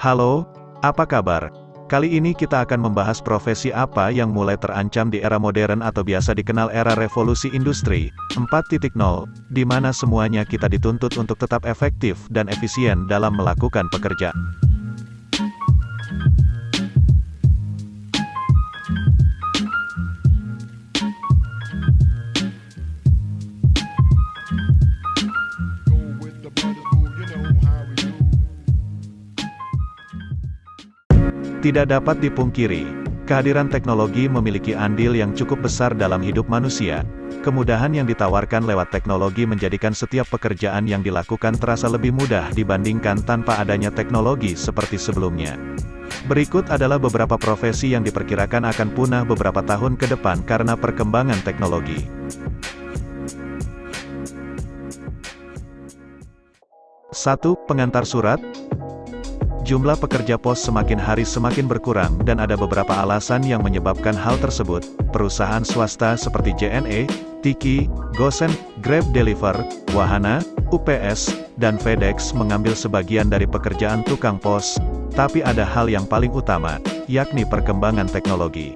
Halo, apa kabar? Kali ini kita akan membahas profesi apa yang mulai terancam di era modern atau biasa dikenal era revolusi industri 4.0, di mana semuanya kita dituntut untuk tetap efektif dan efisien dalam melakukan pekerjaan. Tidak dapat dipungkiri, kehadiran teknologi memiliki andil yang cukup besar dalam hidup manusia. Kemudahan yang ditawarkan lewat teknologi menjadikan setiap pekerjaan yang dilakukan terasa lebih mudah dibandingkan tanpa adanya teknologi seperti sebelumnya. Berikut adalah beberapa profesi yang diperkirakan akan punah beberapa tahun ke depan karena perkembangan teknologi. 1. Pengantar surat. Jumlah pekerja pos semakin hari semakin berkurang dan ada beberapa alasan yang menyebabkan hal tersebut. Perusahaan swasta seperti JNE, Tiki, Gosen, Grab Deliver, Wahana, UPS, dan FedEx mengambil sebagian dari pekerjaan tukang pos. Tapi ada hal yang paling utama, yakni perkembangan teknologi.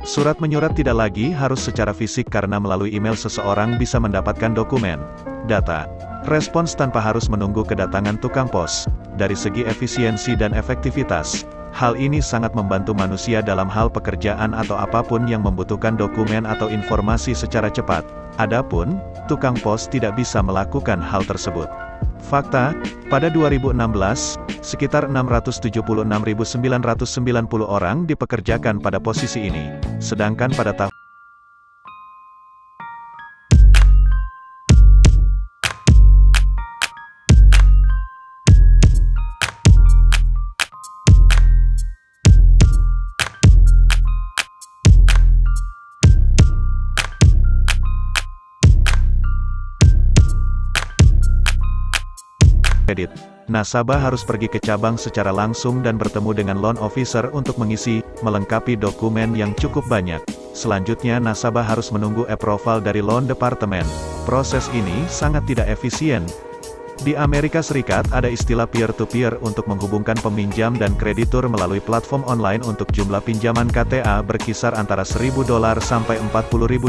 Surat menyurat tidak lagi harus secara fisik karena melalui email seseorang bisa mendapatkan dokumen, data, respons tanpa harus menunggu kedatangan tukang pos. Dari segi efisiensi dan efektivitas, hal ini sangat membantu manusia dalam hal pekerjaan atau apapun yang membutuhkan dokumen atau informasi secara cepat. Adapun, tukang pos tidak bisa melakukan hal tersebut. Fakta, pada 2016, sekitar 676.990 orang dipekerjakan pada posisi ini, sedangkan pada tahun 2016, kredit. Nasabah harus pergi ke cabang secara langsung dan bertemu dengan loan officer untuk melengkapi dokumen yang cukup banyak. Selanjutnya nasabah harus menunggu approval dari loan department. Proses ini sangat tidak efisien. Di Amerika Serikat ada istilah peer-to-peer untuk menghubungkan peminjam dan kreditur melalui platform online untuk jumlah pinjaman KTA berkisar antara $1.000 sampai $40.000.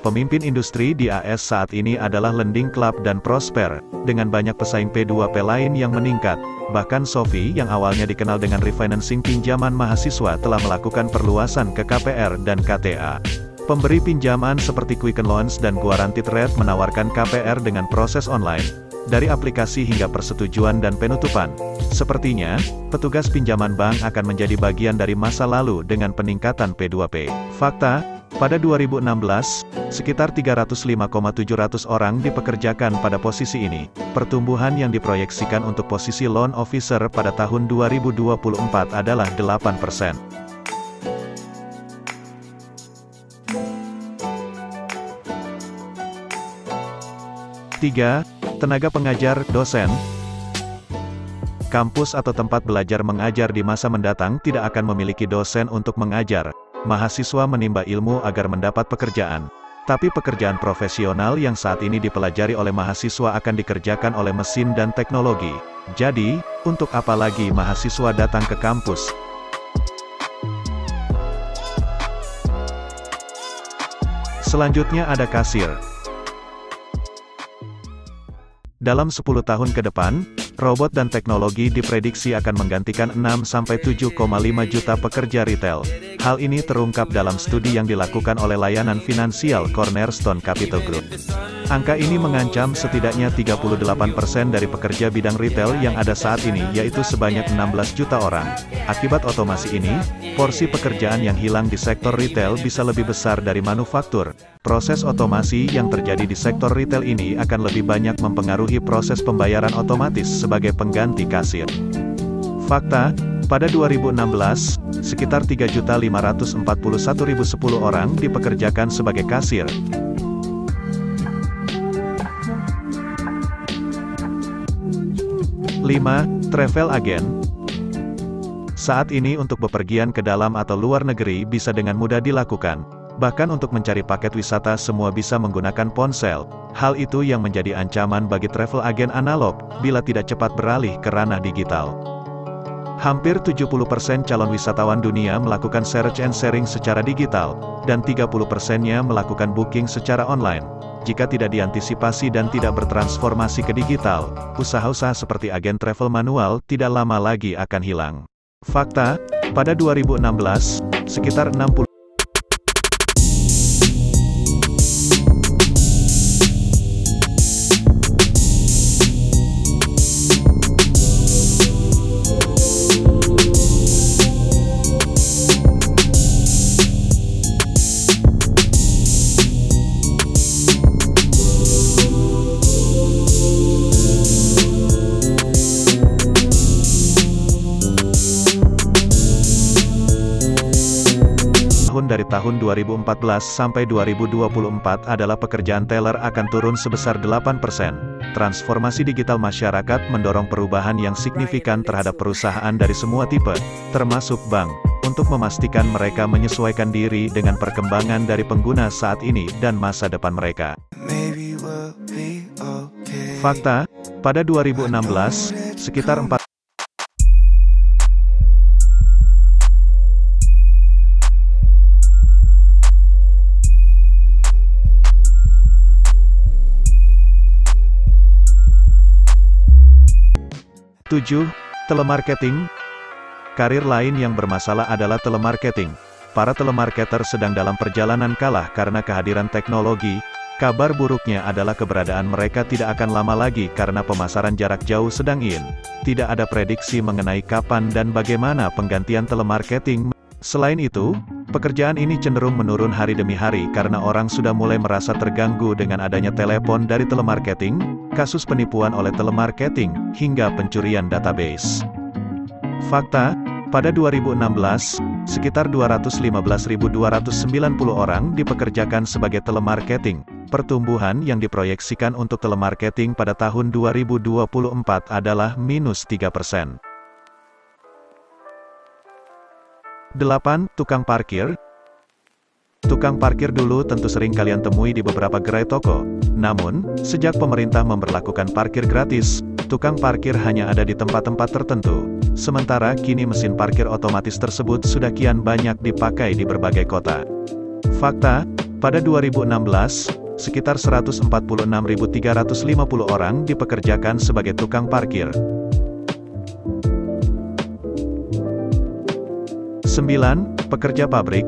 Pemimpin industri di AS saat ini adalah Lending Club dan Prosper, dengan banyak pesaing P2P lain yang meningkat. Bahkan Sophie yang awalnya dikenal dengan refinancing pinjaman mahasiswa telah melakukan perluasan ke KPR dan KTA. Pemberi pinjaman seperti Quicken Loans dan Guaranteed Rate menawarkan KPR dengan proses online, dari aplikasi hingga persetujuan dan penutupan. Sepertinya, petugas pinjaman bank akan menjadi bagian dari masa lalu dengan peningkatan P2P. Fakta, pada 2016, sekitar 305.700 orang dipekerjakan pada posisi ini. Pertumbuhan yang diproyeksikan untuk posisi loan officer pada tahun 2024 adalah 8%. 3. Tenaga pengajar, dosen. Kampus atau tempat belajar mengajar di masa mendatang tidak akan memiliki dosen untuk mengajar. Mahasiswa menimba ilmu agar mendapat pekerjaan. Tapi pekerjaan profesional yang saat ini dipelajari oleh mahasiswa akan dikerjakan oleh mesin dan teknologi. Jadi, untuk apa lagi mahasiswa datang ke kampus? Selanjutnya ada kasir. Dalam 10 tahun ke depan, robot dan teknologi diprediksi akan menggantikan 6-7,5 juta pekerja retail. Hal ini terungkap dalam studi yang dilakukan oleh layanan finansial Cornerstone Capital Group. Angka ini mengancam setidaknya 38% dari pekerja bidang retail yang ada saat ini, yaitu sebanyak 16 juta orang. Akibat otomasi ini, porsi pekerjaan yang hilang di sektor retail bisa lebih besar dari manufaktur. Proses otomasi yang terjadi di sektor retail ini akan lebih banyak mempengaruhi proses pembayaran otomatis sebagai pengganti kasir. Fakta, pada 2016, sekitar 3.541.010 orang dipekerjakan sebagai kasir. 5. Travel agent. Saat ini untuk bepergian ke dalam atau luar negeri bisa dengan mudah dilakukan. Bahkan untuk mencari paket wisata semua bisa menggunakan ponsel. Hal itu yang menjadi ancaman bagi travel agen analog, bila tidak cepat beralih ke ranah digital. Hampir 70% calon wisatawan dunia melakukan search and sharing secara digital, dan 30%-nya melakukan booking secara online. Jika tidak diantisipasi dan tidak bertransformasi ke digital, usaha-usaha seperti agen travel manual tidak lama lagi akan hilang. Fakta, pada 2016, sekitar 60 dari tahun 2014 sampai 2024 adalah pekerjaan teller akan turun sebesar 8%. Transformasi digital masyarakat mendorong perubahan yang signifikan terhadap perusahaan dari semua tipe, termasuk bank, untuk memastikan mereka menyesuaikan diri dengan perkembangan dari pengguna saat ini dan masa depan mereka. Fakta, pada 2016, sekitar 7. Telemarketing. Karir lain yang bermasalah adalah telemarketing. Para telemarketer sedang dalam perjalanan kalah karena kehadiran teknologi. Kabar buruknya adalah keberadaan mereka tidak akan lama lagi karena pemasaran jarak jauh sedang in. Tidak ada prediksi mengenai kapan dan bagaimana penggantian telemarketing. Selain itu, pekerjaan ini cenderung menurun hari demi hari karena orang sudah mulai merasa terganggu dengan adanya telepon dari telemarketing, kasus penipuan oleh telemarketing, hingga pencurian database. Fakta, pada 2016, sekitar 215.290 orang dipekerjakan sebagai telemarketing. Pertumbuhan yang diproyeksikan untuk telemarketing pada tahun 2024 adalah minus 3%. 8. Tukang parkir. Tukang parkir dulu tentu sering kalian temui di beberapa gerai toko. Namun, sejak pemerintah memberlakukan parkir gratis, tukang parkir hanya ada di tempat-tempat tertentu. Sementara kini mesin parkir otomatis tersebut sudah kian banyak dipakai di berbagai kota. Fakta, pada 2016, sekitar 146.350 orang dipekerjakan sebagai tukang parkir. 9. Pekerja pabrik.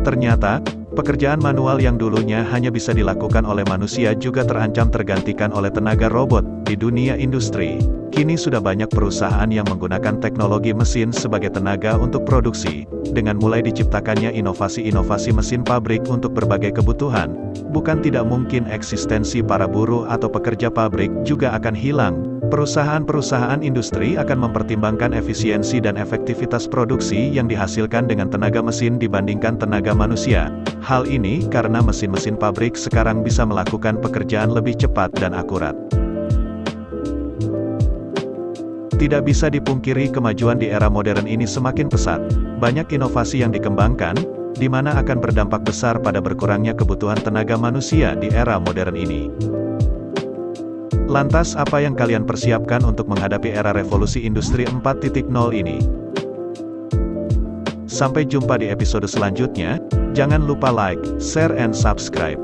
Ternyata, pekerjaan manual yang dulunya hanya bisa dilakukan oleh manusia juga terancam tergantikan oleh tenaga robot di dunia industri. Kini sudah banyak perusahaan yang menggunakan teknologi mesin sebagai tenaga untuk produksi. Dengan mulai diciptakannya inovasi-inovasi mesin pabrik untuk berbagai kebutuhan, bukan tidak mungkin eksistensi para buruh atau pekerja pabrik juga akan hilang. Perusahaan-perusahaan industri akan mempertimbangkan efisiensi dan efektivitas produksi yang dihasilkan dengan tenaga mesin dibandingkan tenaga manusia. Hal ini karena mesin-mesin pabrik sekarang bisa melakukan pekerjaan lebih cepat dan akurat. Tidak bisa dipungkiri kemajuan di era modern ini semakin pesat. Banyak inovasi yang dikembangkan, di mana akan berdampak besar pada berkurangnya kebutuhan tenaga manusia di era modern ini. Lantas apa yang kalian persiapkan untuk menghadapi era revolusi industri 4.0 ini? Sampai jumpa di episode selanjutnya, jangan lupa like, share and subscribe.